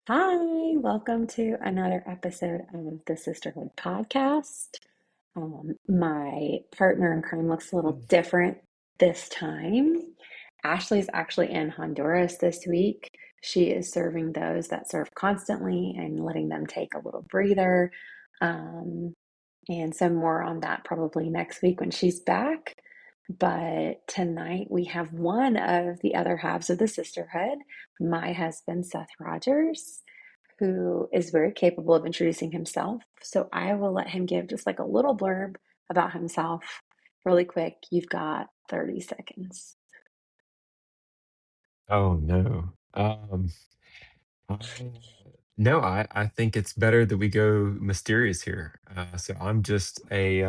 Hi, welcome to another episode of the Sisterhood podcast. My partner in crime looks a little different this time. Ashley's actually in Honduras this week. She is serving those that serve constantly and letting them take a little breather. Um, and some more on that probably next week when she's back. But tonight we have one of the other halves of the sisterhood, my husband, Seth Rogers, who is very capable of introducing himself. So I will let him give just like a little blurb about himself really quick. You've got 30 seconds. Oh no. I- no, I think it's better that we go mysterious here. So I'm just a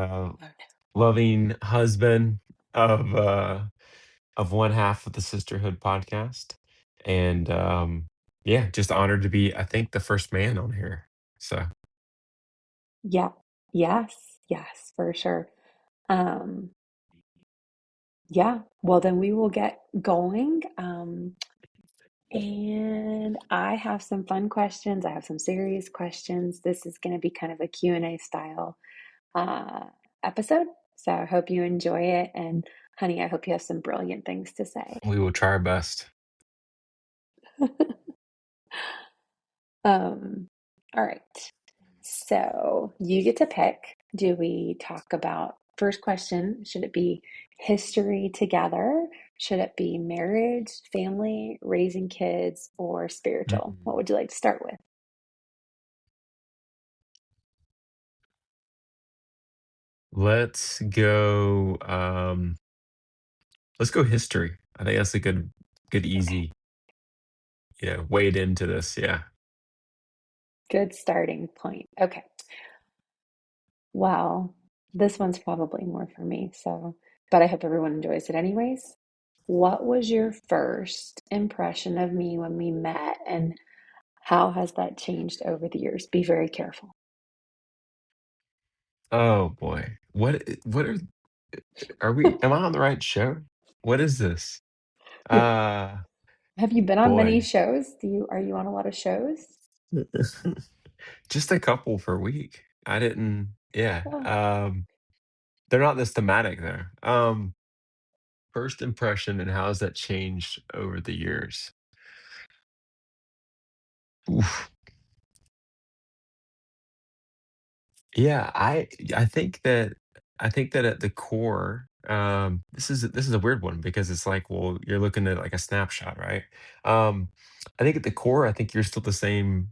loving husband of uh of one half of the Sisterhood podcast. And yeah, just honored to be, I think, the first man on here. So Yeah, yes, for sure. Um, yeah, well, then we will get going. And I have some fun questions. I have some serious questions. This is going to be kind of a Q&A style uh, episode. So I hope you enjoy it. And honey, I hope you have some brilliant things to say. we will try our best. Um, all right. So you get to pick. Do we talk about first question? Should it be history together? Should it be marriage, family, raising kids, or spiritual? What Mm. would you like to start with? Let's go let's go history. I think that's a good Okay. easy, wade into this. Yeah. Good starting point. Okay. Well, this one's probably more for me, so, but I hope everyone enjoys it anyways. What was your first impression of me when we met, and how has that changed over the years? Be very careful. Oh boy. What are we am I on the right show? What is this? Uh Have you been on many boy. shows? Are you on a lot of shows? Just a couple per week. I didn't yeah. Oh, They're not this thematic there. First impression and how has that changed over the years? Oof. Yeah, I think that at the core, this is a weird one because it's like, well, you're looking at like a snapshot, right? Um, I think at the core, I think you're still the same,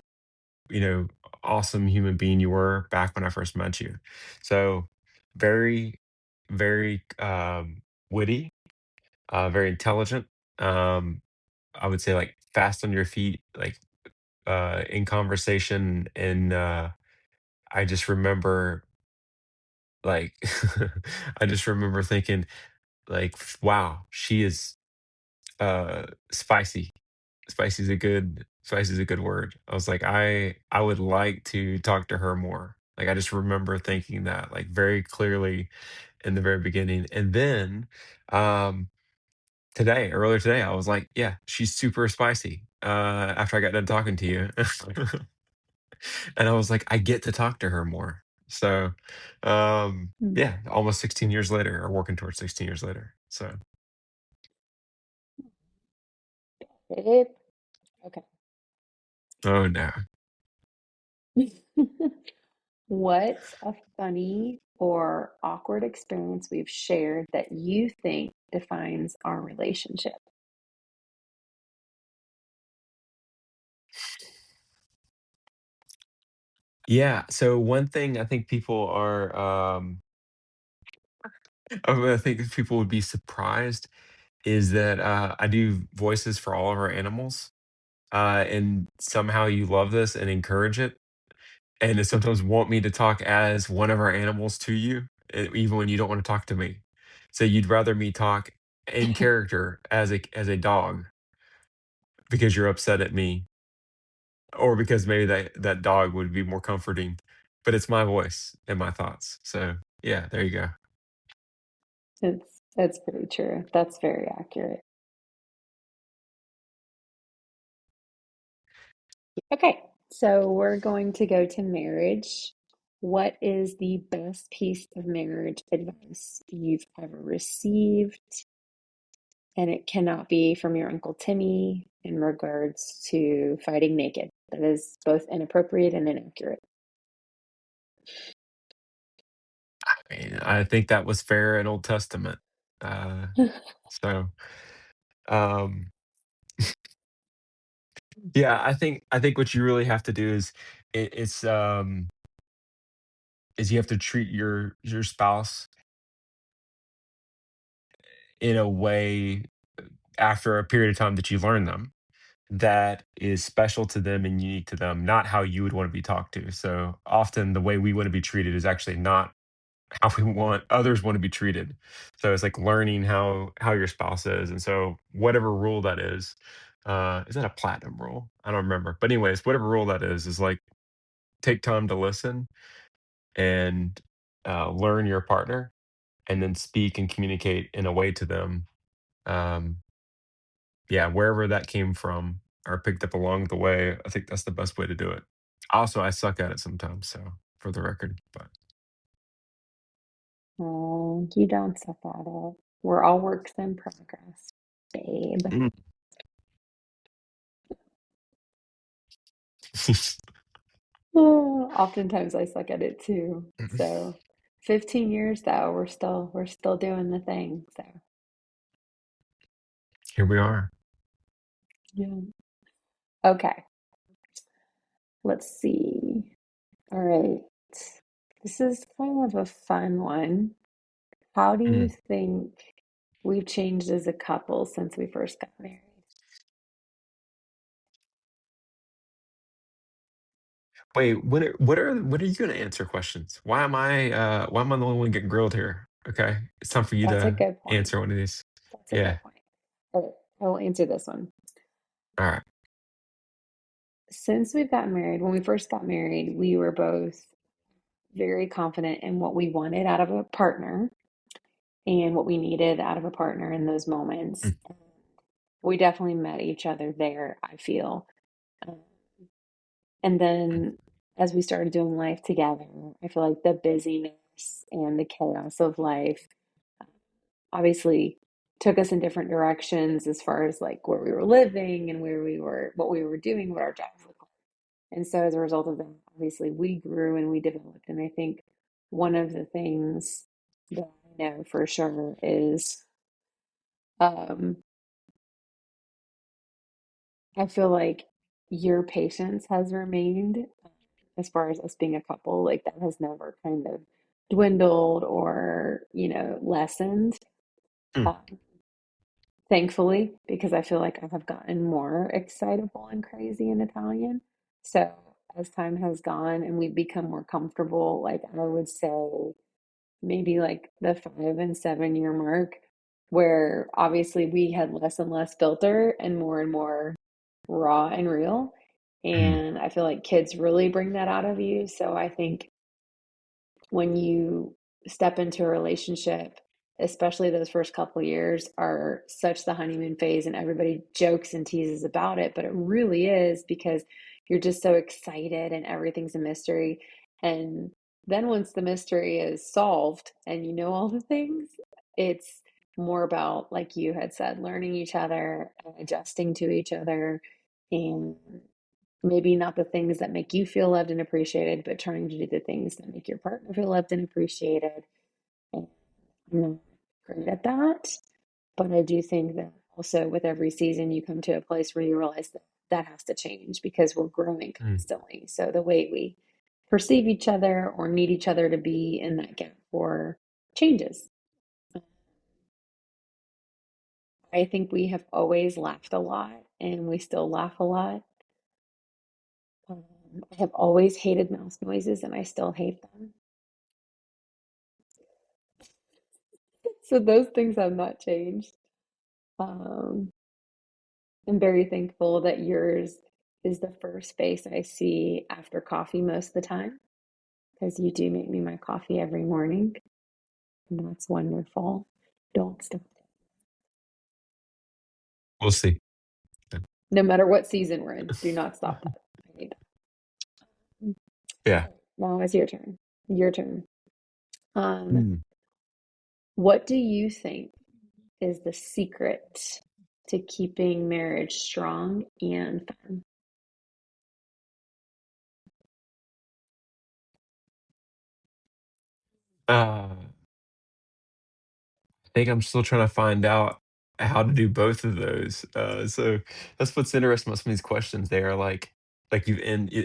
you know, awesome human being you were back when I first met you. So very, very witty, very intelligent. Um, I would say like fast on your feet, like in conversation, and I just remember like I just remember thinking like, wow, she is spicy. Spicy is a good word. I was like, I would like to talk to her more. Like I just remember thinking that like very clearly in the very beginning. And then um earlier today, I was like, yeah, she's super spicy. After I got done talking to you. And I was like, I get to talk to her more. So hmm. yeah, almost 16 years later, or working towards 16 years later. So Babe. Okay. oh no. What's a funny or awkward experience we've shared that you think defines our relationship? Yeah. So one thing I think people are I think people would be surprised is that I do voices for all of our animals. And somehow you love this and encourage it. And it sometimes want me to talk as one of our animals to you, even when you don't want to talk to me. So you'd rather me talk in character as a dog because you're upset at me, or because maybe that dog would be more comforting. But it's my voice and my thoughts. So yeah, there you go. It's pretty true. That's very accurate. Okay, so we're going to go to marriage. What is the best piece of marriage advice you've ever received? And it cannot be from your Uncle Timmy in regards to fighting naked. That is both inappropriate and inaccurate. I mean, I think that was fair in Old Testament. Uh, so, um, yeah, I think what you really have to do is it's you have to treat your spouse in a way after a period of time that you learn them that is special to them and unique to them, not how you would want to be talked to. So often the way we want to be treated is actually not how we want others want to be treated. So it's like learning how your spouse is. And so whatever rule that is that a platinum rule? I don't remember. But anyways, whatever rule that is like take time to listen and learn your partner and then speak and communicate in a way to them. Um, yeah, wherever that came from or picked up along the way, I think that's the best way to do it. Also, I suck at it sometimes, so for the record, but Oh, you don't suck at it. We're all works in progress, babe. Mm. Oh, oftentimes I suck at it too. So 15 years though, we're still doing the thing. So Here we are. yeah. Okay, let's see. All right. This is kind of a fun one. How do you Mm. think we've changed as a couple since we first got married? Wait, when are you gonna answer questions? Why am I the only one getting grilled here? Okay. It's time for you That's a to good point. answer one of these. That's a Yeah. good point. Okay, I will answer this one. All right. Since we've gotten married, when we first got married, we were both very confident in what we wanted out of a partner and what we needed out of a partner in those moments. Mm, We definitely met each other there, I feel. Um, and mm, then as we started doing life together, I feel like the busyness and the chaos of life obviously took us in different directions as far as like where we were living and where we were, what we were doing, what our jobs looked like. And so as a result of that, obviously we grew and we developed. And I think one of the things that I know for sure is um, I feel like your patience has remained as far as us being a couple, like that has never kind of dwindled or, lessened. mm, Um, Thankfully, because I feel like I have gotten more excitable and crazy in Italian. So as time has gone and we've become more comfortable, like I would say maybe like the 5 and 7 year mark, where obviously we had less and less filter and more raw and real. mm, And I feel like kids really bring that out of you. So I think when you step into a relationship, especially those first couple years, are such the honeymoon phase, and everybody jokes and teases about it, but it really is because you're just so excited and everything's a mystery. And then once the mystery is solved and you know all the things, it's more about, like you had said, learning each other, adjusting to each other, and maybe not the things that make you feel loved and appreciated, but trying to do the things that make your partner feel loved and appreciated. And I'm not great at that, but I do think that also with every season, you come to a place where you realize that that has to change because we're growing mm. constantly. So the way we perceive each other or need each other to be in that gap for changes. I think we have always laughed a lot and we still laugh a lot. I have always hated mouse noises and I still hate them. So those things have not changed. Um, I'm very thankful that yours is the first face I see after coffee most of the time because you do make me my coffee every morning, and that's wonderful. Don't stop. We'll see. No matter what season we're in, do not stop that. Yeah. Okay, now it's your turn. Your turn. Um, Hmm. what do you think is the secret to keeping marriage strong and fun? I think I'm still trying to find out how to do both of those. So that's what's interesting about some of these questions. They are like you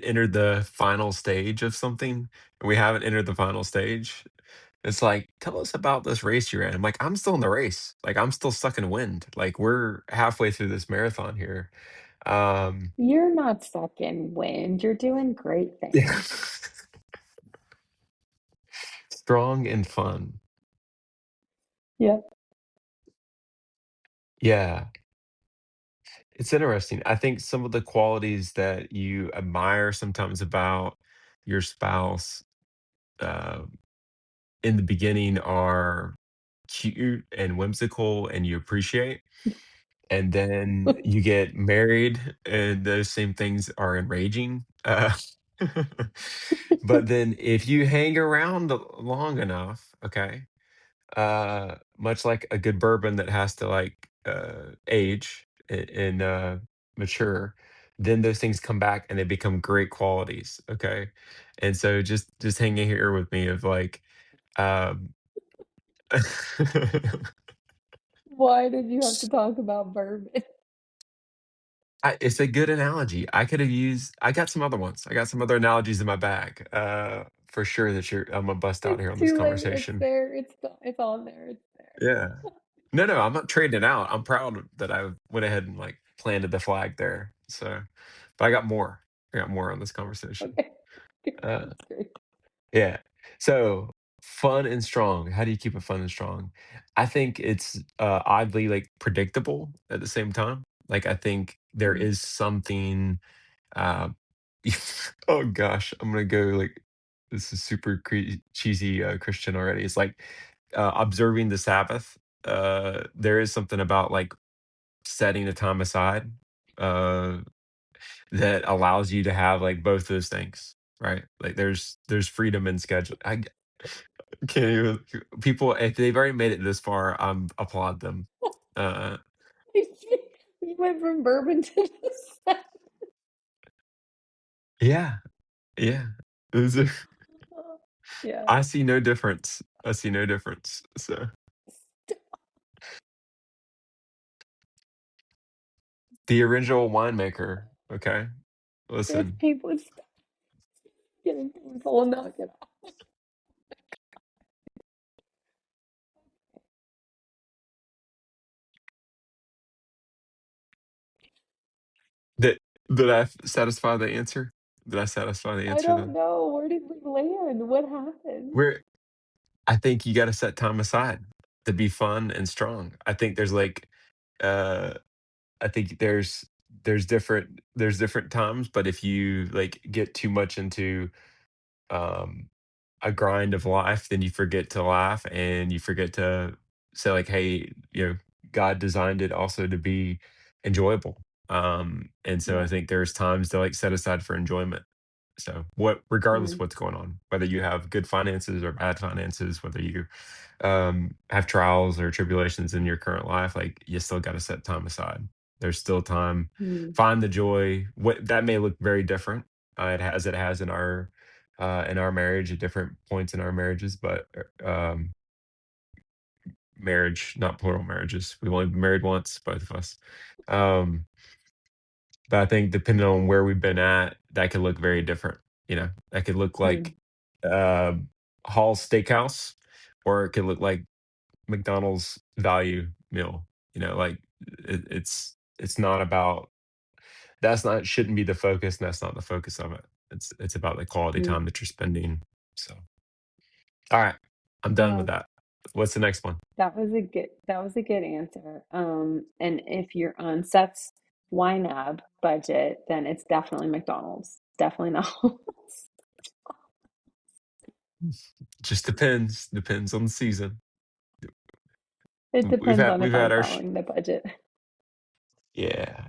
entered the final stage of something, and we haven't entered the final stage. It's like, tell us about this race you're in. I'm like, I'm still in the race. Like I'm still stuck in wind. Like we're halfway through this marathon here. Um, You're not stuck in wind. You're doing great yeah. things. Strong and fun. Yep. Yeah. It's interesting. I think some of the qualities that you admire sometimes about your spouse uh, in the beginning are cute and whimsical and you appreciate. And then you get married and those same things are enraging. But then if you hang around long enough, okay, much like a good bourbon that has to like age and mature, then those things come back and they become great qualities. Okay, and so just hanging here with me of like, um, Why did you have to talk about bourbon? it's a good analogy. I could have used. I got some other ones. I got some other analogies in my bag. For sure that I'm gonna bust out It's here on this too late. It's conversation. there. It's on there. It's there. Yeah. No, no, I'm not trading it out. I'm proud that I went ahead and like planted the flag there. So, but I got more. I got more on this conversation. Okay. Uh, That's great. yeah. So fun and strong. How do you keep it fun and strong? I think it's oddly like predictable at the same time. Like I think there Mm. is something. Uh, oh gosh, I'm gonna go like this is super cheesy Christian already. It's like observing the Sabbath. There is something about like setting a time aside uh, that allows you to have like both those things, right? Like there's freedom in schedule. Can't even people if they've already made it this far, applaud them. Uh, You went from bourbon to this. yeah, yeah. Those are- Yeah. I see no difference. I see no difference. So the original winemaker. Okay, It's listen. painful. It's getting painful. Knock it off. Did did I satisfy the answer? Did I satisfy the I answer don't then? know. Where did we land? What happened? Where I think you gotta set time aside to be fun and strong. I think there's like, uh, I think there's different times, but if you like get too much into um a grind of life, then you forget to laugh and you forget to say like, "Hey, God designed it also to be enjoyable." And so I Yeah. think there's times to like set aside for enjoyment. So what regardless of Mm, what's going on, whether you have good finances or bad finances, whether you have trials or tribulations in your current life, like you still got to set time aside. There's still time. mm, Find the joy. What that may look very different. It has in our marriage at different points in our marriages, but marriage, not plural marriages. We've only been married once, both of us. Um, but I think depending on where we've been at, that could look very different. That could look mm. like uh, Hall's Steakhouse, or it could look like McDonald's value meal. Like it's not about that's not shouldn't be the focus, and that's not the focus of it. It's about the quality Mm. time that you're spending. So, all right, I'm done with Well, that. What's the next one? that was a good answer. And if you're on Seth's YNAB budget, then it's definitely McDonald's. Definitely not. Just depends on the season. It depends on We've if had I'm our following the budget. yeah,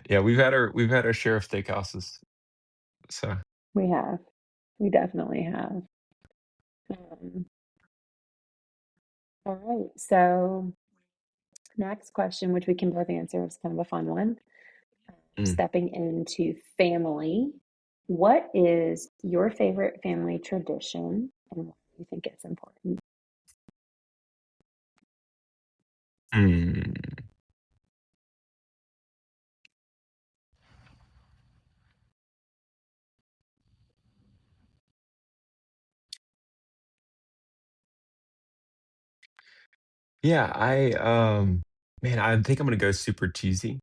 we've had our share of steakhouses. So We have. We definitely have. Um, all right. So, next question, which we can both answer, is kind of a fun one. Mm. Stepping into family, what is your favorite family tradition and why do you think it's important? Mm. Yeah, man, I think I'm gonna go super cheesy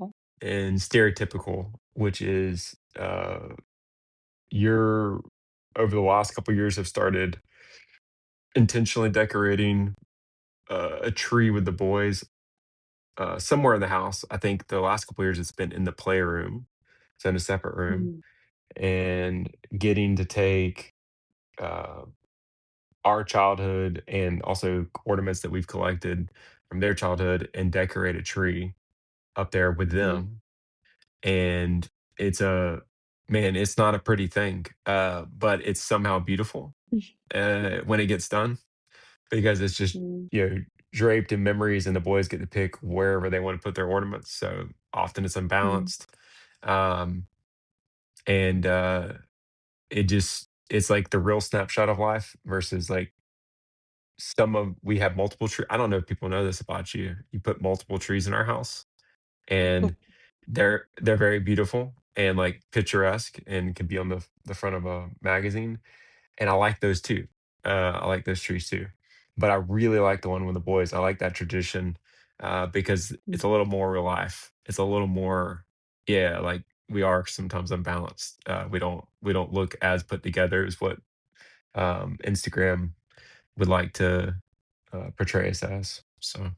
Oh, and stereotypical, which is you're over the last couple years have started intentionally decorating a tree with the boys somewhere in the house. I think the last couple years it's been in the playroom, so in a separate room, mm, and getting to take uh, our childhood and also ornaments that we've collected from their childhood and decorate a tree up there with mm, them. And it's a man, it's not a pretty thing, but it's somehow beautiful when it gets done because it's just, mm, draped in memories and the boys get to pick wherever they want to put their ornaments. So often it's mm, unbalanced. Um, and it's like the real snapshot of life versus like we have multiple trees. I don't know if people know this about you. You put multiple trees in our house and they're very beautiful and like picturesque and can be on the front of a magazine. And I like those too. I like those trees too. But I really like the one with the boys. I like that tradition because mm. it's a little more real life. It's a little more, yeah, like we are sometimes unbalanced. We don't look as put together as what Instagram would like to portray us as. So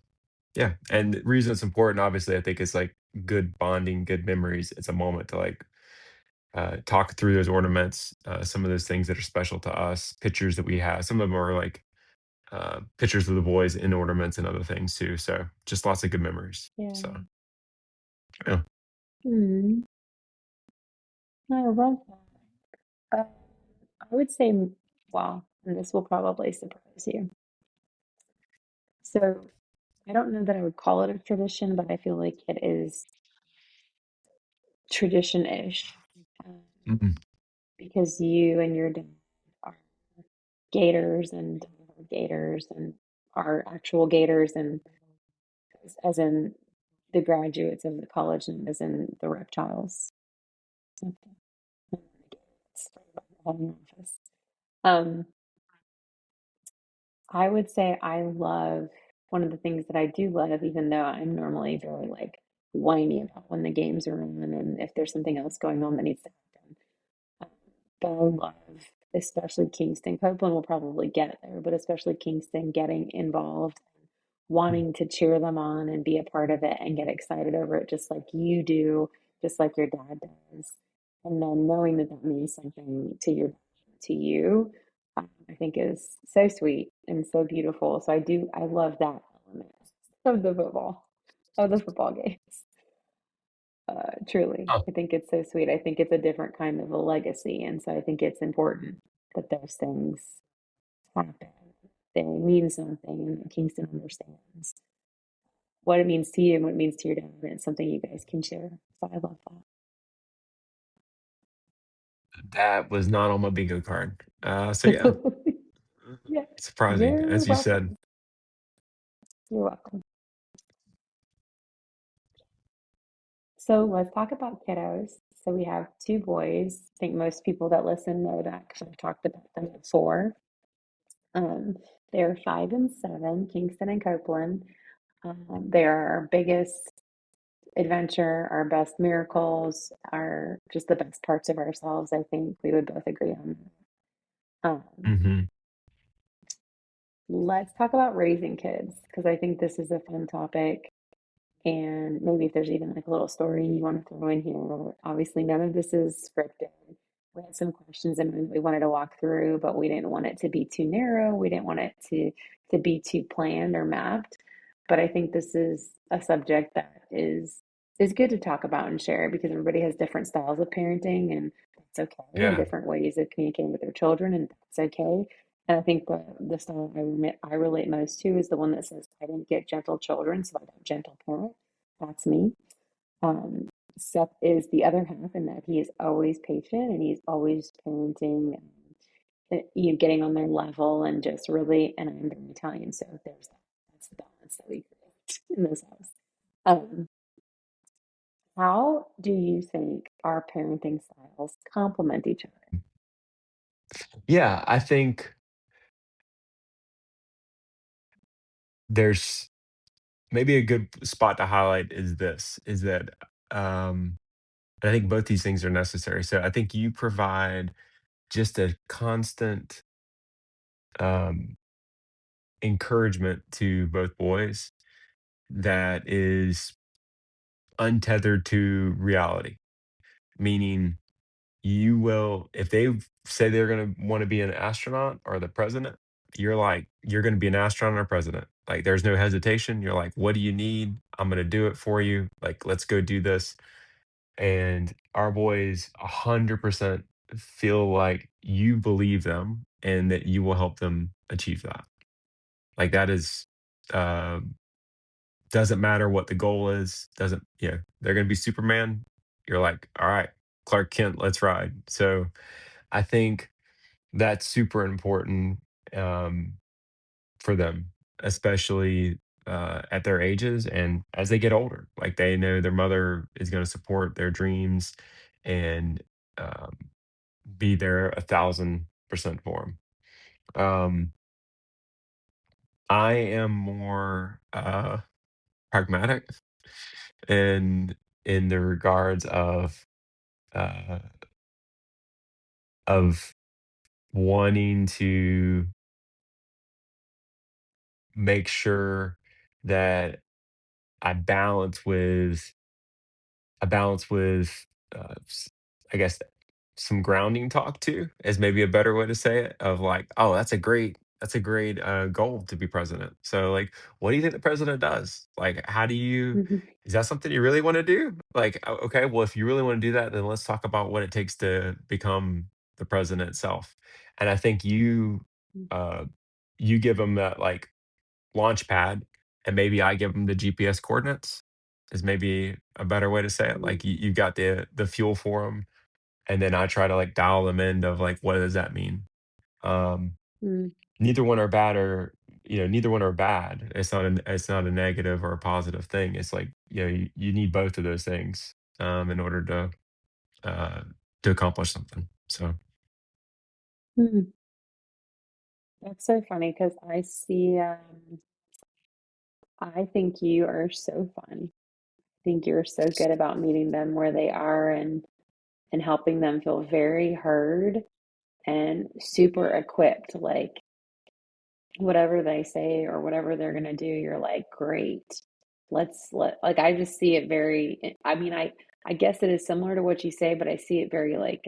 yeah, and the reason it's important, obviously, I think is like good bonding, good memories. It's a moment to like talk through those ornaments, some of those things that are special to us, pictures that we have. Some of them are like pictures of the boys in ornaments and other things too. So just lots of good memories. So Yeah. yeah. Mm, I love that. I would say, well, and this will probably surprise you. So I don't know that I would call it a tradition, but I feel like it is tradition-ish um, Mhm. because you and your dad are gators and are gators and are actual gators and as in the graduates of the college and as in the reptiles. Um, I would say I love one of the things that I do love, even though I'm normally very like whiny about when the games are on and if there's something else going on that needs to happen. Um, but I love, especially Kingston. Copeland will probably get there, but especially Kingston getting involved, wanting to cheer them on and be a part of it and get excited over it, just like you do, just like your dad does. And then knowing that that means something to you, I think is so sweet and so beautiful. So I love that element of the football games. Truly, Oh, I think it's so sweet. I think it's a different kind of a legacy, and so I think it's important that those things happen. They mean something, and that Kingston understands what it means to you and what it means to your dad, and it's something you guys can share. So I love that was not on my bingo card. So yeah, that. Yeah, surprising you're as you said. welcome. You're welcome. So let's talk about kiddos. So we have two boys. I think most people that listen know that because I've talked about them before. Um, they're 5 and 7, Kingston and Copeland. They're our biggest adventure, our best miracles, are just the best parts of ourselves. I think we would both agree on that. Hmm. Let's talk about raising kids because I think this is a fun topic. And maybe if there's even like a little story you want to throw in here. Obviously, none of this is scripted. We had some questions in mind that we wanted to walk through, but we didn't want it to be too narrow. We didn't want it to be too planned or mapped. But I think this is a subject that is good to talk about and share because everybody has different styles of parenting and that's okay, and Yeah. different ways of communicating with their children, and that's okay. And I think the style I relate most to is the one that says, "I didn't get gentle children, so I got gentle parent." That's me. Um, Seth is the other half in that he is always patient and he's always parenting, you know, getting on their level and just really, and I'm very Italian, so there's that. That's the balance that we create in this house. Um, how do you think our parenting styles complement each other? Yeah, I think there's maybe a good spot to highlight is this, is that, um and I think both these things are necessary. So I think you provide just a constant, um, encouragement to both boys that is untethered to reality, meaning you will if they say they're gonna wanna be an astronaut or the president, you're like, "You're gonna be an astronaut or president." Like, there's no hesitation. You're like, "What do you need? I'm gonna do it for you. Like, let's go do this." And our boys 100% feel like you believe them and that you will help them achieve that. Like, that is, uh, doesn't matter what the goal is, doesn't, they're gonna be Superman. You're like, "All right, Clark Kent, let's ride." So I think that's super important, um, for them, especially, at their ages and as they get older. Like, they know their mother is gonna support their dreams and, um, be there 1,000% for them. I am more, pragmatic in the regards uh, of wanting to make sure that I balance with I balance with, I guess, some grounding talk too, is maybe a better way to say it, of like, "Oh, that's a great, goal to be president. So, like, what do you think the president does? Like, how do you Mhm. is that something you really wanna do? Like, okay, well, if you really wanna do that, then let's talk about what it takes to become the president itself." And I think uh, you give them that, like, launch pad, and maybe I give them the GPS coordinates, is maybe a better way to say it. Mhm. Like, you've got the fuel for them, and then I try to, like, dial them in of, like, what does that mean? Um, Mhm. neither one are bad or neither one are bad. It's not a negative or a positive thing. It's like, you need both of those things, in order uh, to accomplish something. So, Mhm. That's so funny because I think you are so fun. I think you're so good about meeting them where they are and helping them feel very heard and super equipped. Like whatever they say or whatever they're gonna do, you're like, great. Like I just see it very, I mean, I guess it is similar to what you say, but I see it very like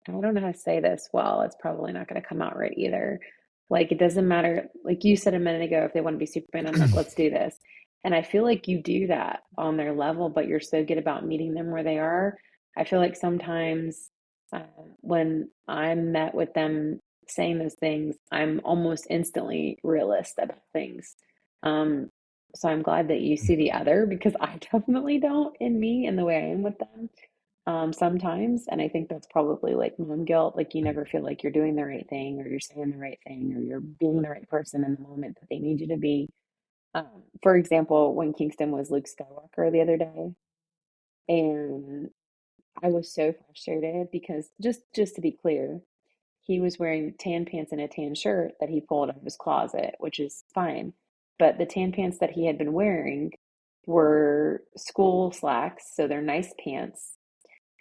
I don't know how to say this well. It's probably not going to come out right either. Like, it doesn't matter. Like you said a minute ago, if they want to be Superman, I'm like, let's do this. And I feel like you do that on their level, but you're so good about meeting them where they are. I feel like sometimes when I'm met with them saying those things, I'm almost instantly realist about things. Um, so I'm glad that you see the other because I definitely don't in me and the way I am with them sometimes. And I think that's probably like mom guilt. Like you never feel like you're doing the right thing or you're saying the right thing or you're being the right person in the moment that they need you to be. For example, when Kingston was Luke Skywalker the other day, and I was so frustrated because just to be clear, he was wearing tan pants and a tan shirt that he pulled out of his closet, which is fine. But the tan pants that he had been wearing were school slacks, so they're nice pants,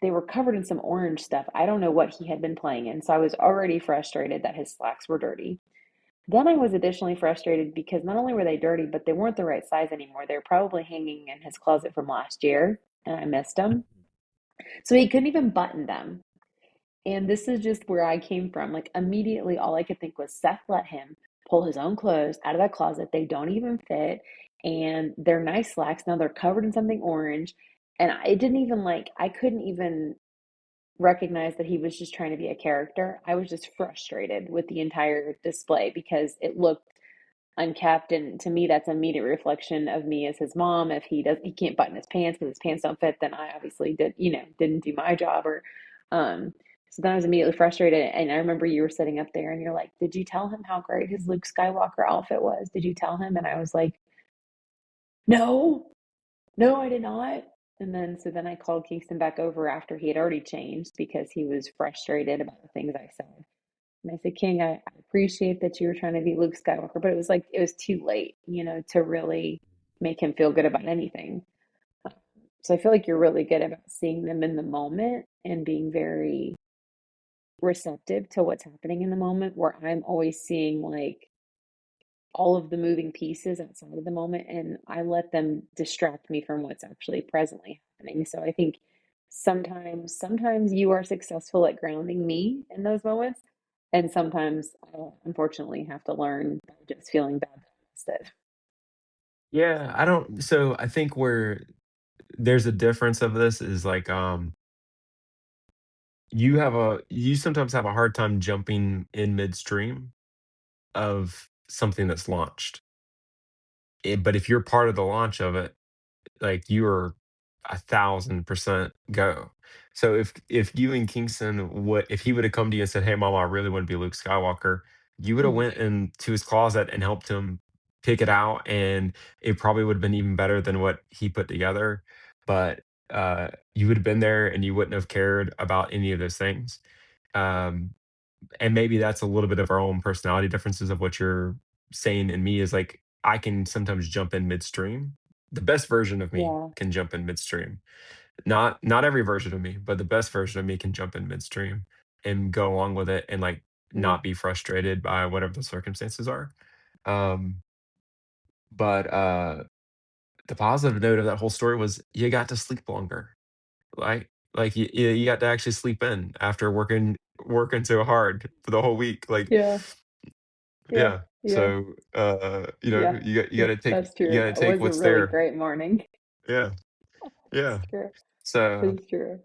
they were covered in some orange stuff. I don't know what he had been playing in. So I was already frustrated that his slacks were dirty. Then I was additionally frustrated because not only were they dirty, but they weren't the right size anymore. They were probably hanging in his closet from last year, and I missed them. So he couldn't even button them. And this is just where I came from. Like immediately, all I could think was Seth let him pull his own clothes out of that closet. They don't even fit. and they're nice slacks. Now they're covered in something orange. And it didn't even like, I couldn't even recognize that he was just trying to be a character. I was just frustrated with the entire display because it looked unkept, and to me that's an immediate reflection of me as his mom. If he can't button his pants because his pants don't fit, then I obviously didn't do my job. Or um so then I was immediately frustrated, and I remember you were sitting up there and you're like, did you tell him how great his Luke Skywalker outfit was? Did you tell him? And I was like, no, no, I did not. And then so then I called Kingston back over after he had already changed because he was frustrated about the things I said. And I said, King, I appreciate that you were trying to be Luke Skywalker, but it was like it was too late, to really make him feel good about anything. So I feel like you're really good about seeing them in the moment and being very receptive to what's happening in the moment, where I'm always seeing like all of the moving pieces outside of the moment, and I let them distract me from what's actually presently happening. So I think sometimes you are successful at grounding me in those moments, and sometimes I unfortunately have to learn by just feeling bad that I missed it. Yeah, I don't so I think where there's a difference of this is like, you sometimes have a hard time jumping in midstream of something that's launched. But if you're part of the launch of it, like, you are 1,000% go. So if you and Kingston would if he would have come to you and said, "Hey, mom, I really want to be Luke Skywalker," you would have Mhm. went into his closet and helped him pick it out, and it probably would have been even better than what he put together. But, you would have been there, and you wouldn't have cared about any of those things. Um, and maybe that's a little bit of our own personality differences of what you're saying in me is like I can sometimes jump in midstream. The best version of me Yeah. can jump in midstream. Not every version of me, but the best version of me can jump in midstream and go along with it and like Mm. not be frustrated by whatever the circumstances are. Um, but the positive note of that whole story was you got to sleep longer. Like you got to actually sleep in after working so hard for the whole week. Like Yeah. Yeah. yeah. Yeah. So, Yeah. you Yeah. gotta take That's true. That was a what's really there. great morning. Yeah, It's yeah. true. So, It's true.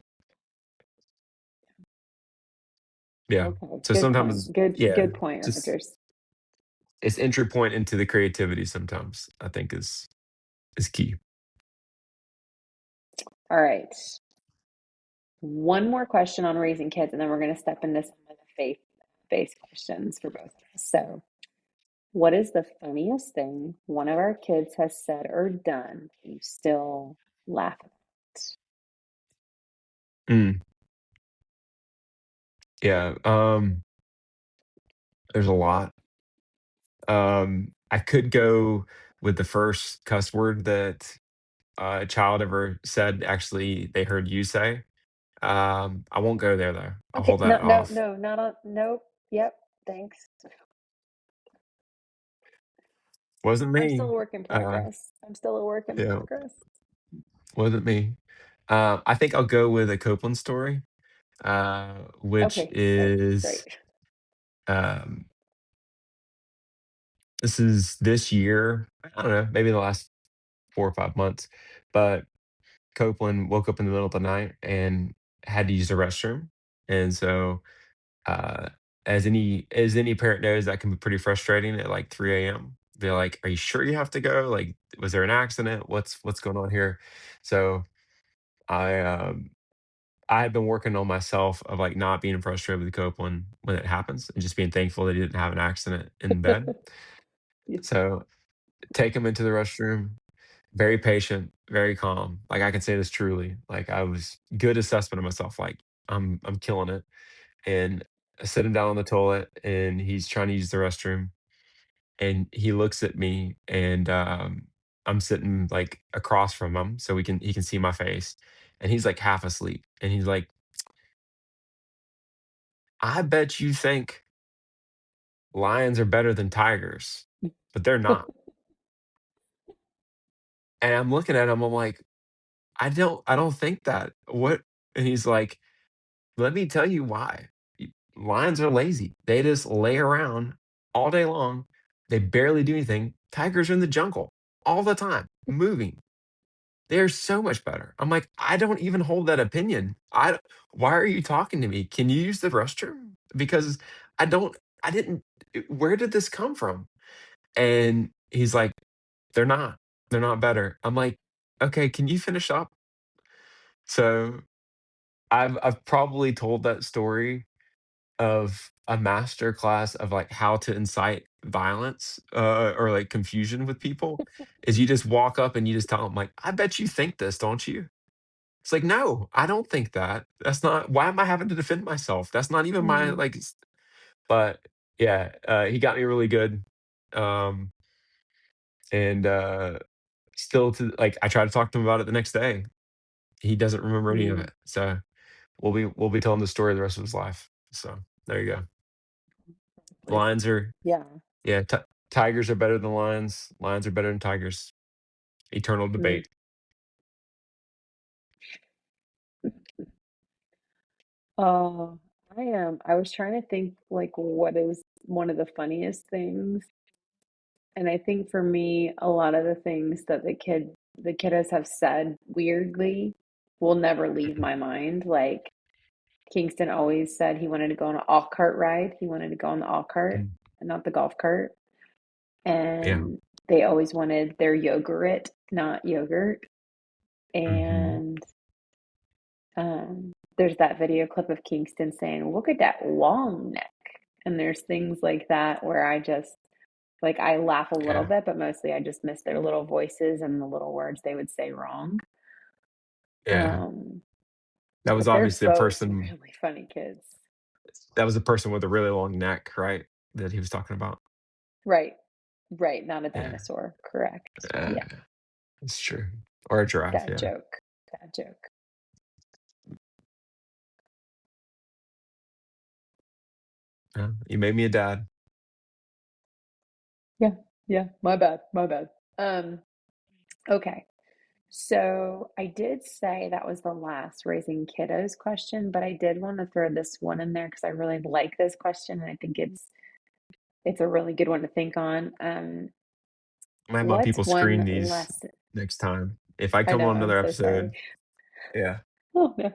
yeah. Okay. So Good point. sometimes yeah, Good point, just Rogers. it's entry point into the creativity sometimes, I think is key. All right. One more question on raising kids, and then we're going to step into some of the faith-based questions for both of us. So, what is the funniest thing one of our kids has said or done that you still laugh at? Mm, yeah, there's a lot. I could go with the first cuss word that a child ever said, actually, they heard you say. I won't go there, though. I'll Okay, hold no, that no, off. no, not on. Nope. Yep. Thanks. Wasn't I'm still me. a work in Uh, progress. I'm still a work in yeah, progress. wasn't me. I think I'll go with a Copeland story, which Okay, great, great. is, um, this is this year, I don't know, maybe the last 4 or 5 months, but Copeland woke up in the middle of the night and had to use the restroom, and so, uh, as any parent knows, that can be pretty frustrating at, like, 3 AM. They're like, "Are you sure you have to go? Like, was there an accident? What's going on here?" So, I, um I had been working on myself of, like, not being frustrated with Copeland when it happens and just being thankful that he didn't have an accident in bed. Yeah. So, take him into the restroom, very patient, very calm. Like, I can say this truly, like, I was good assessment of myself, like, I'm killing it, and I sit him down on the toilet, and he's trying to use the restroom, and he looks at me, and, I'm sitting, like, across from him so he can see my face, and he's, like, half asleep, and he's like, "I bet you think lions are better than tigers, but they're not." And I'm looking at him, I'm like, I don't think that. What?" And he's like, "Let me tell you why. Lions are lazy. They just lay around all day long. They barely do anything. Tigers are in the jungle. all the time, moving. They're so much better. I'm like, "I don't even hold that opinion. Why are you talking to me? Can you use the restroom? Because I don't I didn't where did this come from?" And he's like, "They're not. They're not better." I'm like, "Okay, can you finish up?" So, I've probably told that story of a master class of, like, how to incite violence, or, like, confusion with people, is you just walk up and you just tell them like, "I bet you think this, don't you?" It's like, "No, I don't think that. That's not why am I having to defend myself? That's not even my, Mm, like, but yeah, he got me really good, um, and, still to like, I tried to talk to him about it the next day. He doesn't remember any of mm, it, so we'll be telling the story the rest of his life, so there you go. like, Lions are yeah. yeah, tigers are better than lions, lions are better than tigers. Eternal Mm. debate. Oh, I was trying to think like what is one of the funniest things. And I think for me, a lot of the things that the kiddos have said weirdly will never leave Mhm, my mind. Like Kingston always said he wanted to go on an off cart ride. He wanted to go on the off cart mm, and not the golf cart. yeah, And they always wanted their yogurt, not yogurt. mhm, And there's that video clip of Kingston saying, "Look at that long neck." And there's things like that where I just like I laugh a little yeah, bit, but mostly I just miss their little voices and the little words they would say wrong. yeah. Um, That was but they're obviously a both person really funny kids. that was a person with a really long neck, right, that he was talking about? Right. Right, not a Yeah, dinosaur. Correct. uh, Yeah. it's true. Or a giraffe, Dad yeah. joke. Dad joke. Yeah, you made me a dad. Yeah. Yeah. My bad. My bad. Um, okay. So I did say that was the last raising kiddos question, but I did want to throw this one in there because I really like this question and I think it's a really good one to think on. I'm gonna have my What's people screen one these lesson? next time. If I I come know, on I'm another so sorry. episode, yeah. Oh no.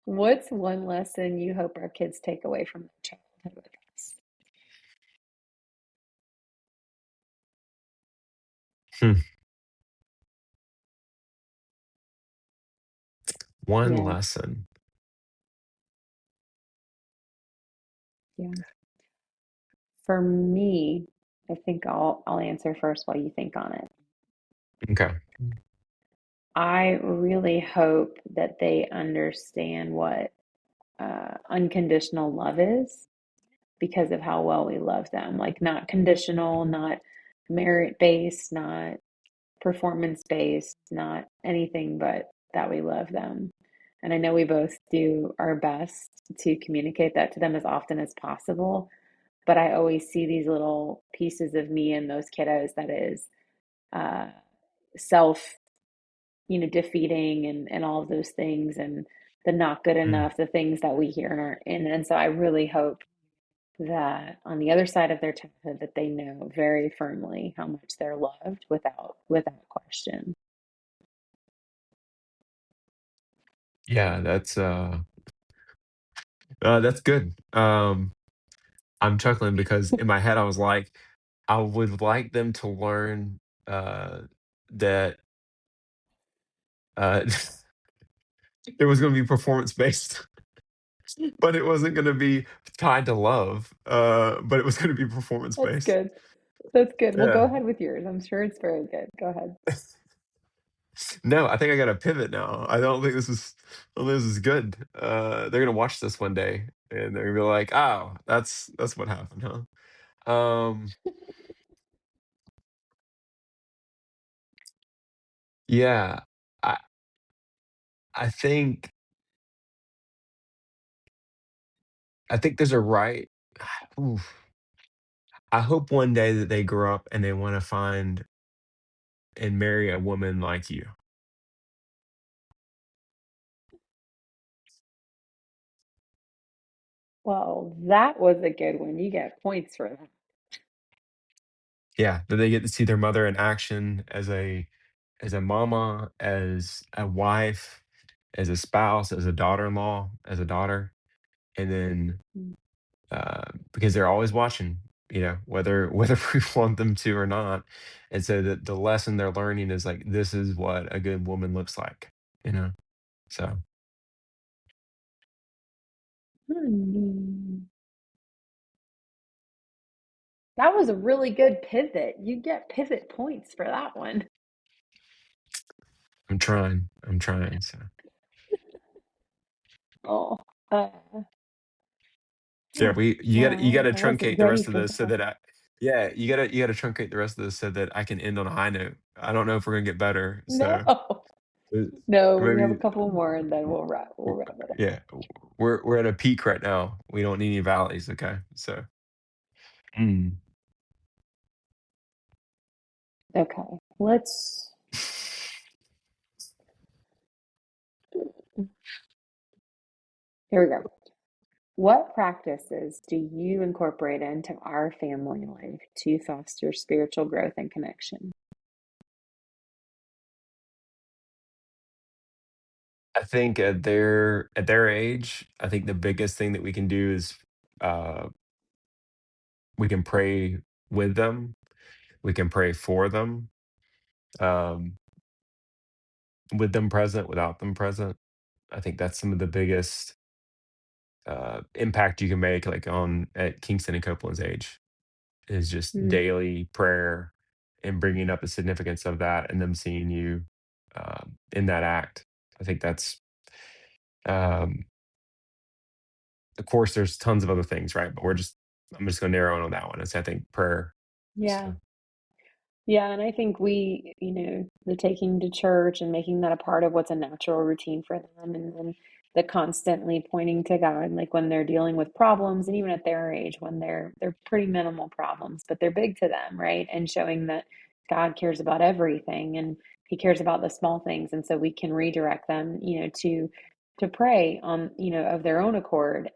What's one lesson you hope our kids take away from their childhood with us? Hmm. One Yeah, lesson. yeah. For me, I think I'll answer first while you think on it. Okay. I really hope that they understand what unconditional love is because of how well we love them. Like, not conditional, not merit based, not performance based, not anything but that we love them. And I know we both do our best to communicate that to them as often as possible. But I always see these little pieces of me in those kiddos that is uh, self, defeating and all of those things and the not good Mm. enough, the things that we hear in our and so I really hope that on the other side of their childhood that they know very firmly how much they're loved without question. Yeah, that's good. I'm chuckling because in my head I was like, I would like them to learn that uh it was gonna be performance based, but it wasn't gonna be tied to love. But it was gonna be performance That's based. good. That's good. Well, go Yeah. ahead with yours. I'm sure it's very good. Go ahead. No, I think I gotta pivot now. I don't think this is good. They're gonna watch this one day and they're gonna be like, "Oh, that's what happened, huh?" Yeah. I I think I think there's a right oof. I hope one day that they grow up and they wanna find and marry a woman like you. Well, that was a good one. You get points for that. Yeah, that they get to see their mother in action as a mama, as a wife, as a spouse, as a daughter-in-law, as a daughter, and then, Mm. because they're always watching, whether we want them to or not, and so the lesson they're learning is, like, this is what a good woman looks like, you know? So, Hmm. That was a really good pivot. You get pivot points for that one. I'm trying, so Oh, uh, yeah, yeah. you Well, gotta I wasn't truncate the ready rest of for this so that. that you gotta truncate the rest of this so that I can end on a high note. I don't know if we're gonna get better, No, so, uh, no, we have a maybe couple more and then we'll w wrap it up. yeah, we're at a peak right now. We don't need any valleys, okay? So, mm. Okay, let's. Here we go. What practices do you incorporate into our family life to foster spiritual growth and connection? I think at their age, I think the biggest thing that we can do is, uh, we can pray with them, we can pray for them, um, with them present, without them present. I think that's some of the biggest, impact you can make, like, on at Kingston and Copeland's age, is just Mm, daily prayer and bringing up the significance of that and them seeing you, in that act. I think that's, um of course, there's tons of other things, right? But I'm just gonna narrow in on that one. It's, I think, prayer. yeah. So, Yeah, and I think the taking to church and making that a part of what's a natural routine for them, and then the constantly pointing to God, like when they're dealing with problems, and even at their age, when they're pretty minimal problems, but they're big to them, right? And showing that God cares about everything and He cares about the small things, and so we can redirect them, to pray on, of their own accord.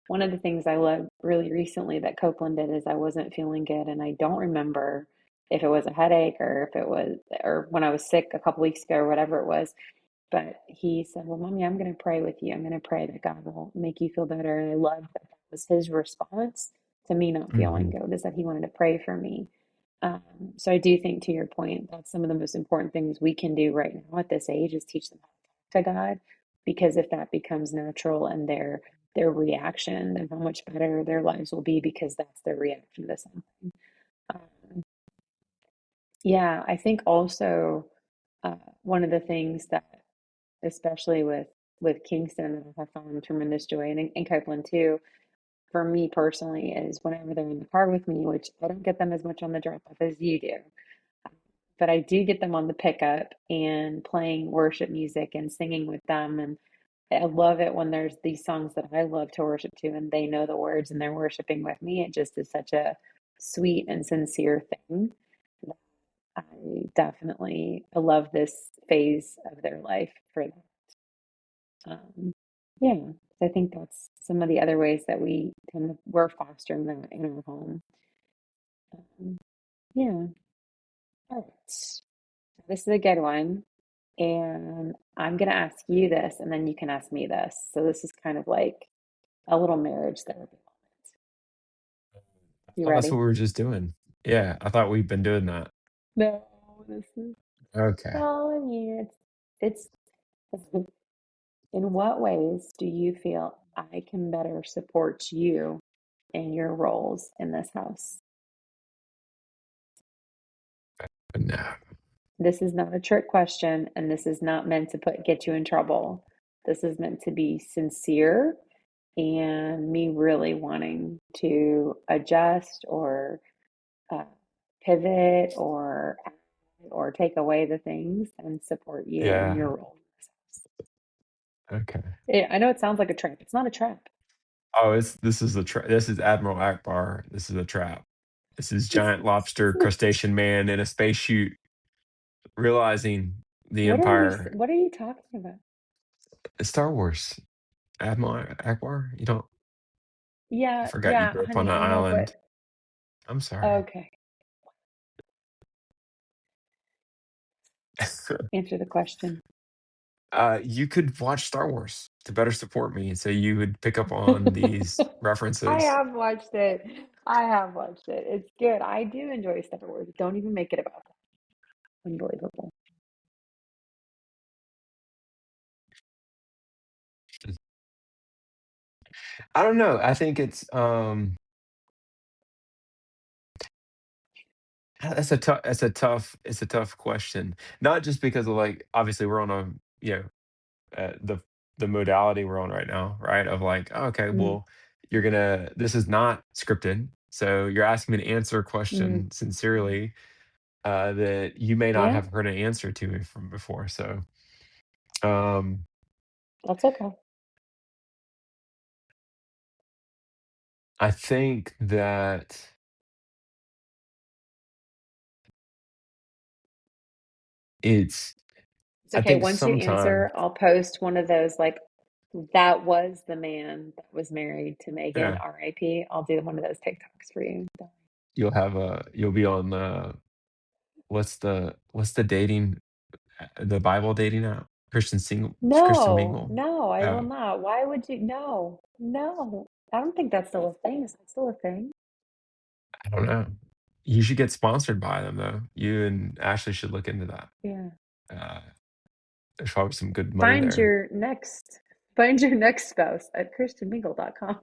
One of the things I loved really recently that Copeland did is I wasn't feeling good, and I don't remember if it was a headache or if it was, or when I was sick a couple weeks ago or whatever it was. But he said, "Well, Mommy, I'm going to pray with you. I'm going to pray that God will make you feel better." And I love that that was his response to me not feeling mhm. good, is that he wanted to pray for me. So I do think, to your point, that's some of the most important things we can do right now at this age is teach them how to talk to God, because if that becomes natural and their reaction, then how much better their lives will be because that's their reaction to something. Um, yeah, I think also one of the things that, especially with Kingston, that I have found tremendous joy in Copeland too, for me personally, is whenever they're in the car with me, which I don't get them as much on the drop off as you do, but I do get them on the pickup and playing worship music and singing with them. And I love it when there's these songs that I love to worship to and they know the words and they're worshiping with me. It just is such a sweet and sincere thing. I definitely love this phase of their life for that. Yeah, I think that's some of the other ways that we're fostering that in our home. Um, yeah. All right. This is a good one. And I'm going to ask you this, and then you can ask me this. So this is kind of like a little marriage therapy moment. You Oh, that's what ready? we were just doing. Yeah, I thought we'd been doing that. No, this is, Okay. well, I mean, it's, in what ways do you feel I can better support you in your roles in this house? No. This is not a trick question, and this is not meant to get you in trouble. This is meant to be sincere and me really wanting to adjust or uh, pivot or take away the things and support you in Yeah. your role. Okay. I know it sounds like a trap. It's not a trap. Oh, this is Admiral Akbar. This is a trap. This is giant lobster crustacean man in a spacesuit realizing the Empire. What are you talking about? It's Star Wars. Admiral Akbar? You don't I Yeah, forgot you yeah, grew up on honey, an I know, island. but I'm sorry. okay. Answer the question. You could watch Star Wars to better support me, so you would pick up on these I references. have watched it. I have watched it. It's good. I do enjoy Star Wars. Don't even make it about that. Unbelievable. I don't know. I think it's a tough question. Not just because of like obviously we're on a you know the modality we're on right now, right? Of like, oh, okay, Mm, well, this is not scripted. So you're asking me to answer a mm, question sincerely that you may not yeah, have heard an answer to me from before. So um, that's okay. I think that it's, It's I okay. think Once you sometimes, answer, I'll post one of those like that was the man that was married to Megan, yeah, RIP. I'll do one of those TikToks for you. you'll be on what's the dating, the Bible dating app? Christian No, Mingle. no, I will Oh, not. Why would you? No, no. I don't think that's still a thing. Is that still a thing? I don't know. You should get sponsored by them though. You and Ashley should look into that. Yeah. Uh, there's probably some good money Find there. your next find your next spouse at christianmingle.com.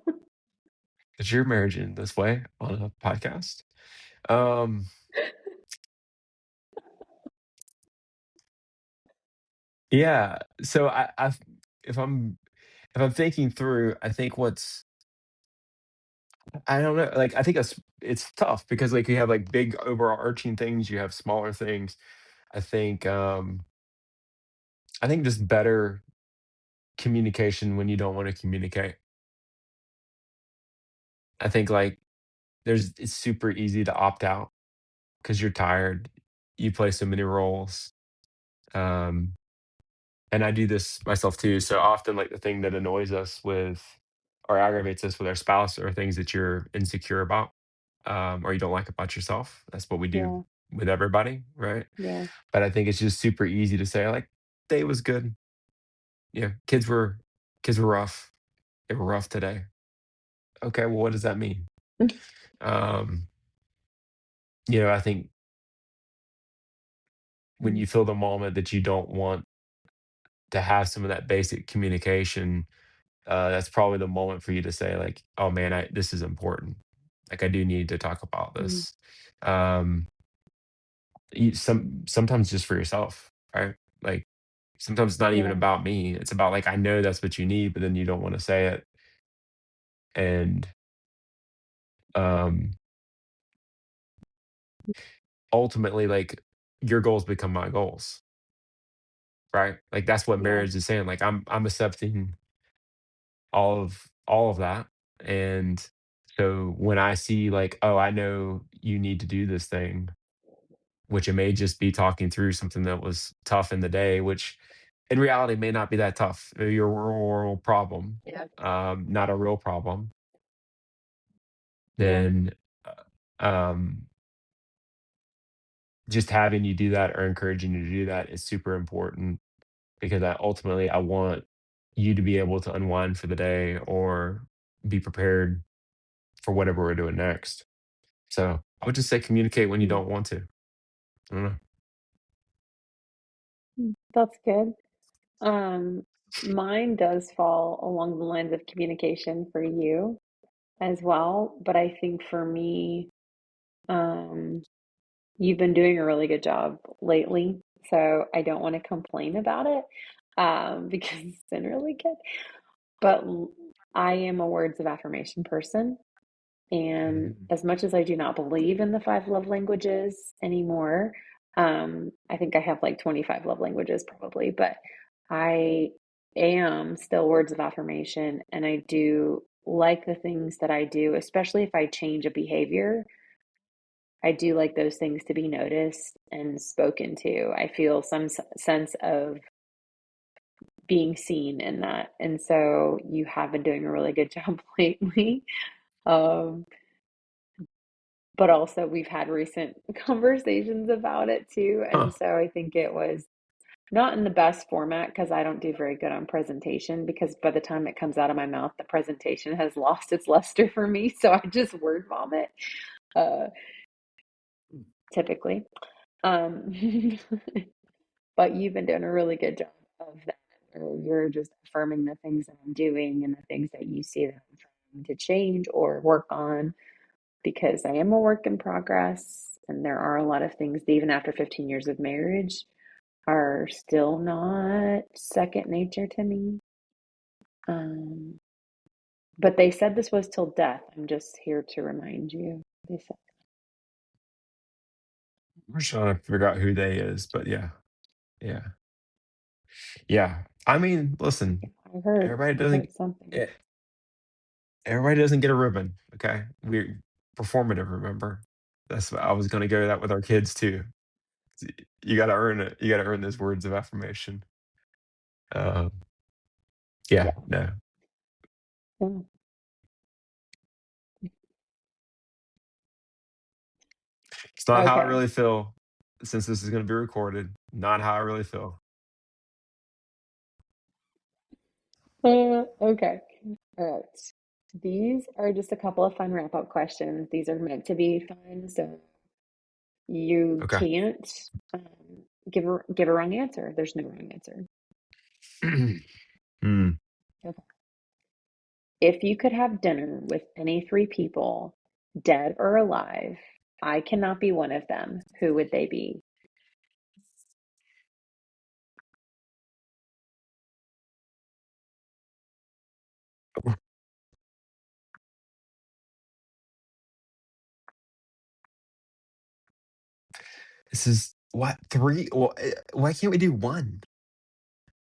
Is your marriage in this way on a podcast? Um, yeah. So if I'm if I'm thinking through, I think I don't know. Like I think it's tough because like you have like big overarching things, you have smaller things. I think um I think just better communication when you don't want to communicate. I think like it's super easy to opt out because you're tired. You play so many roles. Um, and I do this myself too. So often, like the thing that annoys us with or aggravates us with our spouse are things that you're insecure about, or you don't like about yourself. That's what we do Yeah, with everybody, right? yeah. But I think it's just super easy to say, like, day was good. Yeah, kids were rough. They were rough today. Okay, well, what does that mean? Um, I think when Mm, you feel the moment that you don't want to have some of that basic communication, that's probably the moment for you to say like, "Oh man, this is important. Like I do need to talk about mm, this." Um, sometimes just for yourself, right? Like sometimes it's not even yeah, about me. It's about like I know that's what you need, but then you don't want to say it, and um, ultimately, like your goals become my goals, right? Like that's what yeah, marriage is saying. Like I'm accepting all of that. And so when I see like, oh, I know you need to do this thing, which it may just be talking through something that was tough in the day, which in reality may not be that tough. Your real problem, yeah, not a real problem, yeah, then um, just having you do that or encouraging you to do that is super important because ultimately I want you to be able to unwind for the day or be prepared for whatever we're doing next. So I would just say communicate when you mm, don't want to. I don't know. That's good. Um, Mine does fall along the lines of communication for you as well, but I think for me, um, you've been doing a really good job lately, so I don't want to complain about it, because it's been really good. But I am a words of affirmation person. And Mhm. as much as I do not believe in the five love languages anymore, I think I have like 25 love languages probably, but I am still words of affirmation. And I do like the things that I do, especially if I change a behavior. I do like those things to be noticed and spoken to. I feel some sense of being seen in that. And so you have been doing a really good job lately. Um, but also we've had recent conversations about it too. Huh. And so I think it was not in the best format because I don't do very good on presentation because by the time it comes out of my mouth, the presentation has lost its luster for me. So I just word vomit, uh, typically. Um, but you've been doing a really good job of that. You're just affirming the things that I'm doing and the things that you see that I'm trying to change or work on because I am a work in progress. And there are a lot of things, that even after 15 years of marriage, are still not second nature to me. Um, but they said this was till death. I'm just here to remind you. They said, We're trying to figure out who they is, but yeah, yeah, yeah. I mean, listen, everybody I doesn't. heard something. eh, Everybody doesn't get a ribbon. Okay, we're performative. Remember, that's what I was going to go that with our kids too. You got to earn it. You got to earn those words of affirmation. Um, yeah, Yeah. no, Yeah. it's not how I Okay. really feel. Since this is going to be recorded, not how I really feel. Okay. All right. These are just a couple of fun wrap up questions. These are meant to be fun, so you Okay. can't give a wrong answer. There's no wrong answer. Hmm. Okay. If you could have dinner with any three people, dead or alive, I cannot be one of them. Who would they be? This is what three? Why can't we do one?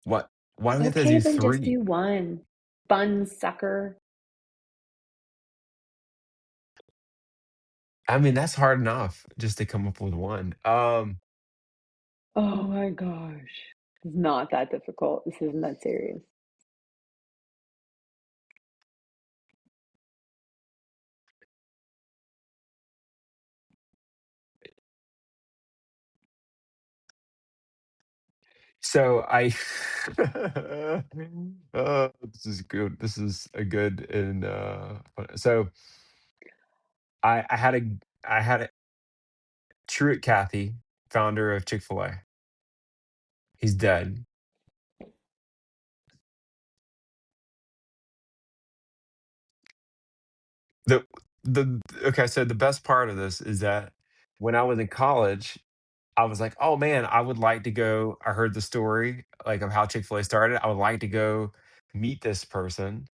What? Why do we have to Okay, do then just three? do one. Fun sucker. I mean, that's hard enough just to come up with one. Oh my gosh. It's not that difficult. This isn't that serious. So I this is good. This is a good and so I had a Truett Cathy, founder of Chick-fil-A. He's dead. The the okay, so the best part of this is that when I was in college, I was like, "Oh man, I would like to go." I heard the story like of how Chick-fil-A started. I would like to go meet this person.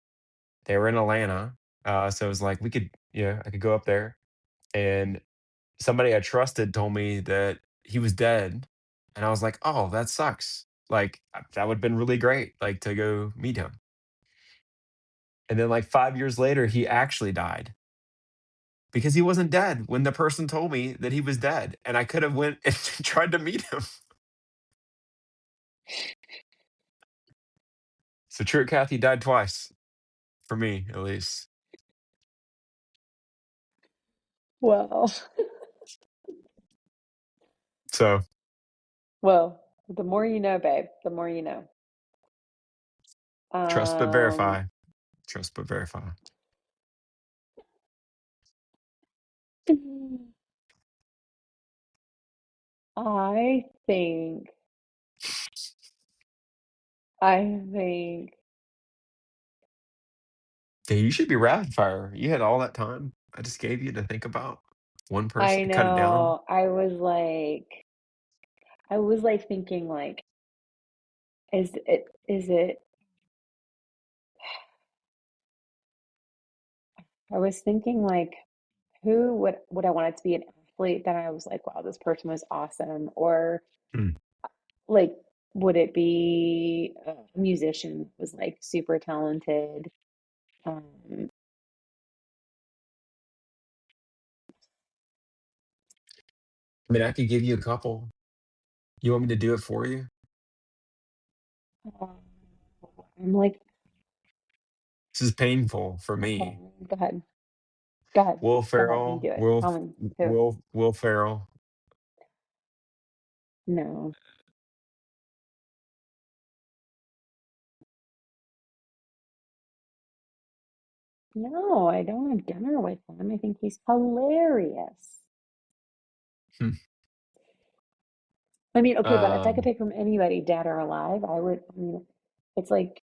They were in Atlanta. So it was like we could, I could go up there and somebody I trusted told me that he was dead, and I was like, "Oh, that sucks." Like, that would've been really great, like, to go meet him. And then, like, 5 years later, he actually died because he wasn't dead when the person told me that he was dead, and I could have went and tried to meet him. So, Truett Cathy died twice, for me, at least. Well, So, well, the more you know, babe, the more you know. trust but Um, verify. Trust but verify. I think, I think, Yeah, you should be rapid fire. You had all that time I just gave you to think about one person I to cut it down. know, I was like thinking like, is it, I was thinking like, who would I want it to be an athlete that I was like, wow, this person was awesome, or Hmm. like, would it be a musician that was like super talented? Um, I mean, I could give you a couple. You want me to do it for you? I'm like, This is painful for okay, me. go ahead. Go ahead. Will Go ahead. You Ferrell, do it. Tell me who. Will Ferrell. No. No, I don't have dinner with him. I think he's hilarious. Hmm. I mean, okay, but if I could Um, pick from anybody, dead or alive, I mean, it's like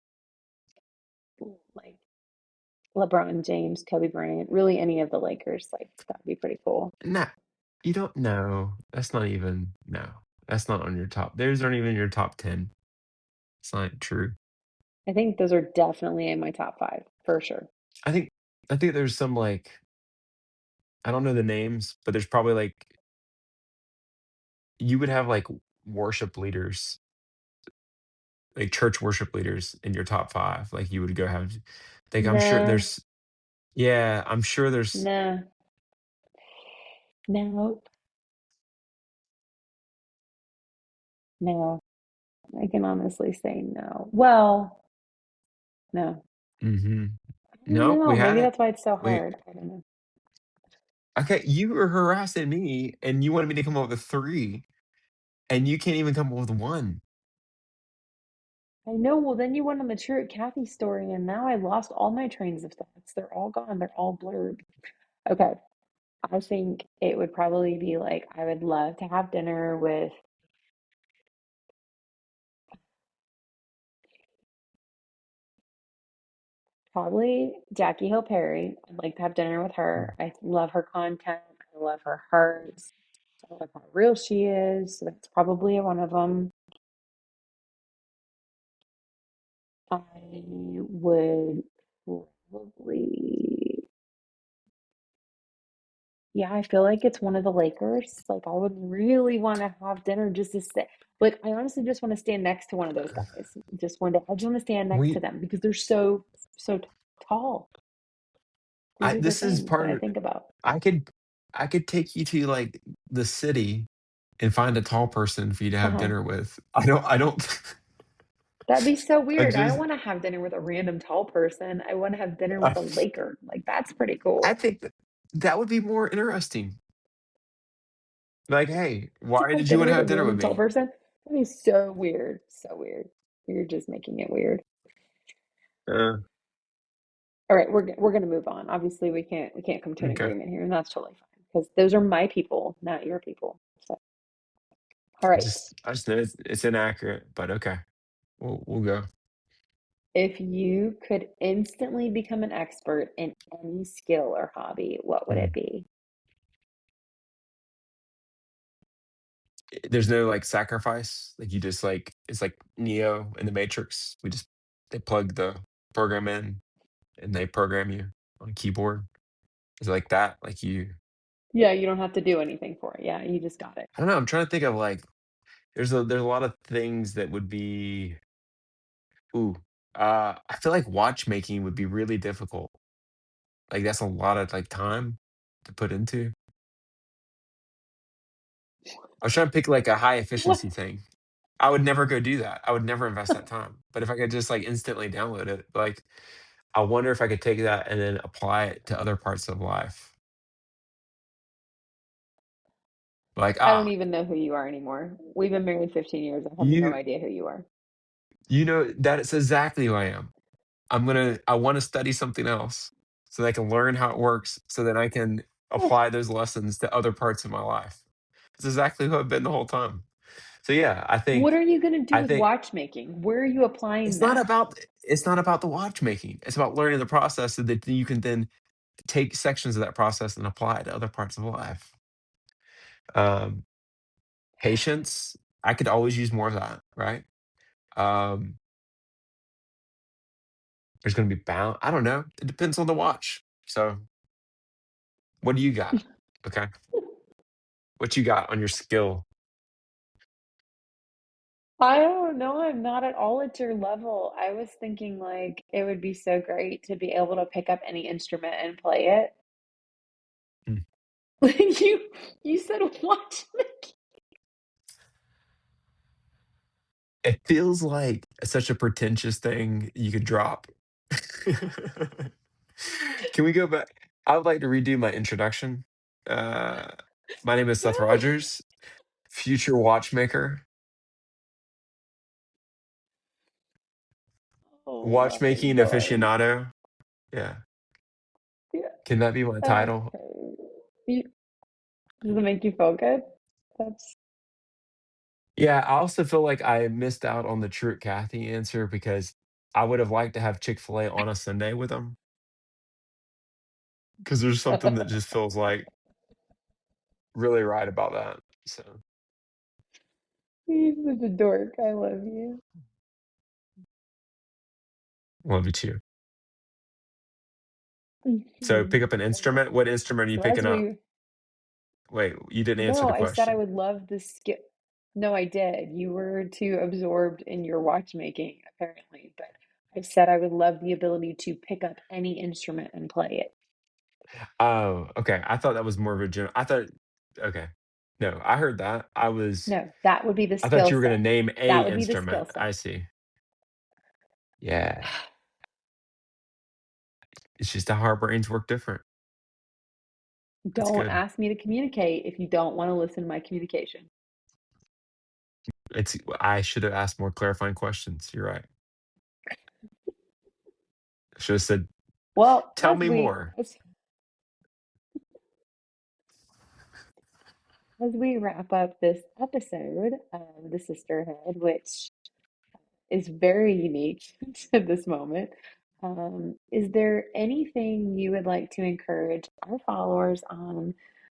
LeBron James, Kobe Bryant, really any of the Lakers, like that'd be pretty cool. nah, you don't know. That's not even no. That's not on your top. Those aren't even your top 10. It's not true. I think those are definitely in my top five for sure. I think I think there's some like I don't know the names, but there's probably like you would have like worship leaders, like church worship leaders in your top 5. Like you would go have like I'm sure Nah, there's yeah, I'm sure there's nah, no, no. I can honestly say no. Well, no. mhm. I don't No, know. we Maybe had it. that's why it's so We hard. I don't know. okay, you were harassing me and you wanted me to come up with 3 and you can't even come up with 1. I know. Well, then you went on the True Kathy story, and now I lost all my trains of thoughts. They're all gone. They're all blurred. Okay. I think it would probably be like I would love to have dinner with probably Jackie Hill Perry. I'd like to have dinner with her. I love her content. I love her heart. I love how real she is. So that's probably one of them. I would probably, yeah, I feel like it's one of the Lakers. Like, I would really want to have dinner just to sit. Like, I honestly just want to stand next to one of those guys. Just one day. I just want to stand next to We them because they're so tall. These I are the this is things that part I of think about. I could I could take you to, like, the city and find a tall person for you to have Uh-huh. dinner with. I don't That'd be so I weird. I don't just want to have dinner with a random tall person. I want to have dinner I with a Laker. Like, that's pretty I cool. think that that would be more interesting. Like, "Hey, To why have did you dinner wanna with a have dinner with random tall me?" person? That'd be so weird. So weird. You're just making it weird. Uh, All right, we're gonna move on. Obviously, we can't come to an okay. agreement here, and that's totally fine because those are my people, not your people. So, all right. I just know it's inaccurate, but okay. We'll go. If you could instantly become an expert in any skill or hobby, what would it Mm. be? There's no, like, sacrifice, like, you just, like it's like Neo in the Matrix. We just they plug the program in, and they program you on a keyboard. Is it like that? Like, you Yeah, you don't have to do anything for it. Yeah, you just got it. I don't know, I'm trying to think of, like there's a lot of things that would be ooh, I feel like watchmaking would be really difficult. Like, that's a lot of, like, time to put into. I was trying to pick, like, a high What? efficiency thing. I would never go do that. I would never invest that time. But if I could just, like, instantly download it, like, I wonder if I could take that and then apply it to other parts of life. Like, I don't even know who you are anymore. We've been married 15 years. I have no you idea who you are. you know, that's exactly who I am. I wanna study something else so that I can learn how it works so that I can apply those lessons to other parts of my life. It's exactly who I've been the whole time. So, yeah, What are you going to do I with think watchmaking? Where are you applying it's not that? about it's not about the watchmaking. It's about learning the process so that you can then take sections of that process and apply it to other parts of life. Um, patience, I could always use more of that, right? Um, there's gonna be I don't know. It depends on the watch. So, what do you got? Okay. What you got on your skill? I don't know. I'm not at all at your level. I was thinking like it would be so great to be able to pick up any instrument and play it. Mm. You said watchmaking. It feels like such a pretentious thing you could drop. Can we go back? I would like to redo my introduction. Uh, my name is Seth No. Rogers, future watchmaker, Oh my watchmaking God. aficionado. Yeah. Yeah. Can that be my title? Okay. You, does it make you feel good? That's Yeah, I also feel like I missed out on the Truett Cathy answer because I would have liked to have Chick-fil-A on a Sunday with them. Because there's something that just feels like really right about that. So, You're such a dork. I love you. love you too. So Mhm. pick up an Okay. instrument. What instrument are you So as picking up? we Wait, you didn't answer no, the I said I question. would love the skill. No, I did. You were too absorbed in your watchmaking, apparently. But I said I would love the ability to pick up any instrument and play it. Oh, okay. I thought that was more of a general. I thought, okay. No, I heard that. No, that would be the I thought skill you were going to set. name a That would be the skill instrument. set. I see. Yeah. It's just how our brains work different. That's Don't good. ask me to communicate if you don't want to listen to my communication. I should have asked more clarifying questions. You're right. I should have said, Well, tell me more. as we wrap up this episode of the sisterhood, which is very unique to this moment, is there anything you would like to encourage our followers on,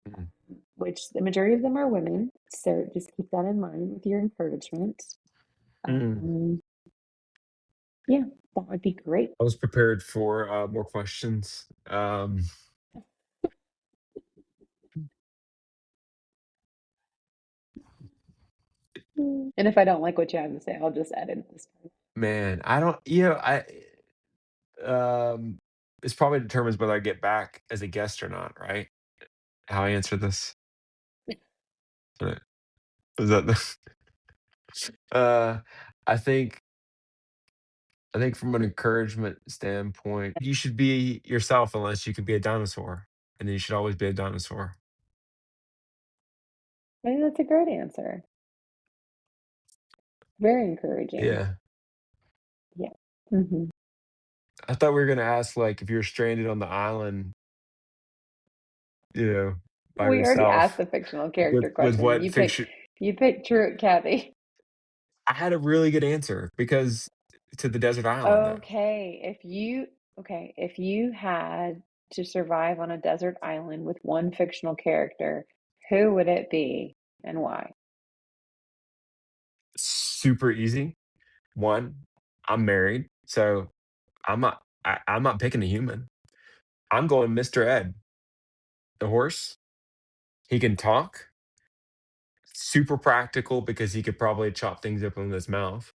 Mm, which the majority of them are women, so just keep that in mind with your encouragement. mm. Um, yeah, that would be great. I was prepared for more questions. And if I don't like what you have to say, I'll just edit this part. Man, I don't, um, it's probably determines whether I get back as a guest or not, right? How I answer this. Right. Is that the, uh, I think I think from an encouragement standpoint, you should be yourself unless you can be a dinosaur, and then you should always be a dinosaur. I think that's a great answer. Very encouraging. Yeah. Yeah. Hmm. I thought we were gonna ask, like, if you're stranded on the island, you know, by We already asked yourself, the fictional character with question, and what fiction. you picked Truett Cathy. I had a really good answer because to the desert island, though. Okay, if you had to survive on a desert island with one fictional character, who would it be and why? Super easy. One, I'm married, so I'm not picking a human. I'm going Mr. Ed, the horse. He can talk, super practical because he could probably chop things up in his mouth.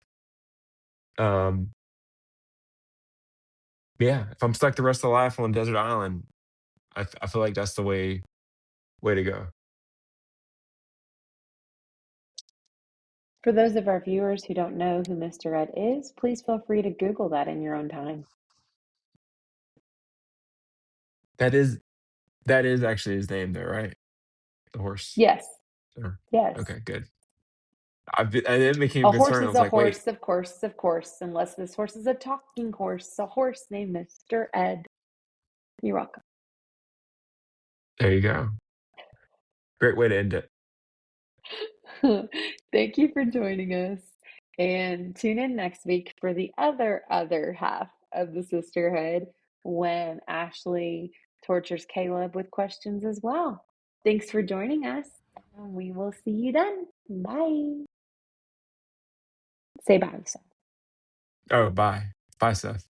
Um, yeah, if I'm stuck the rest of life on a desert island, I feel like that's the way to go. For those of our viewers who don't know who Mr. Ed is, please feel free to Google that in your own time. That is that is actually his name though, right? The horse. Yes, Or yes. okay, good. And it became A horse concerned. I is was a like, wait, horse, of course, unless this horse is a talking horse, a horse named Mr. Ed. You're welcome. there you go. Great way to end it. Thank you for joining us. And tune in next week for the other half of the sisterhood when Ashley tortures Caleb with questions as well. Thanks for joining us. And we will see you then. Bye. Say bye, Seth. Oh, bye. Bye, Seth.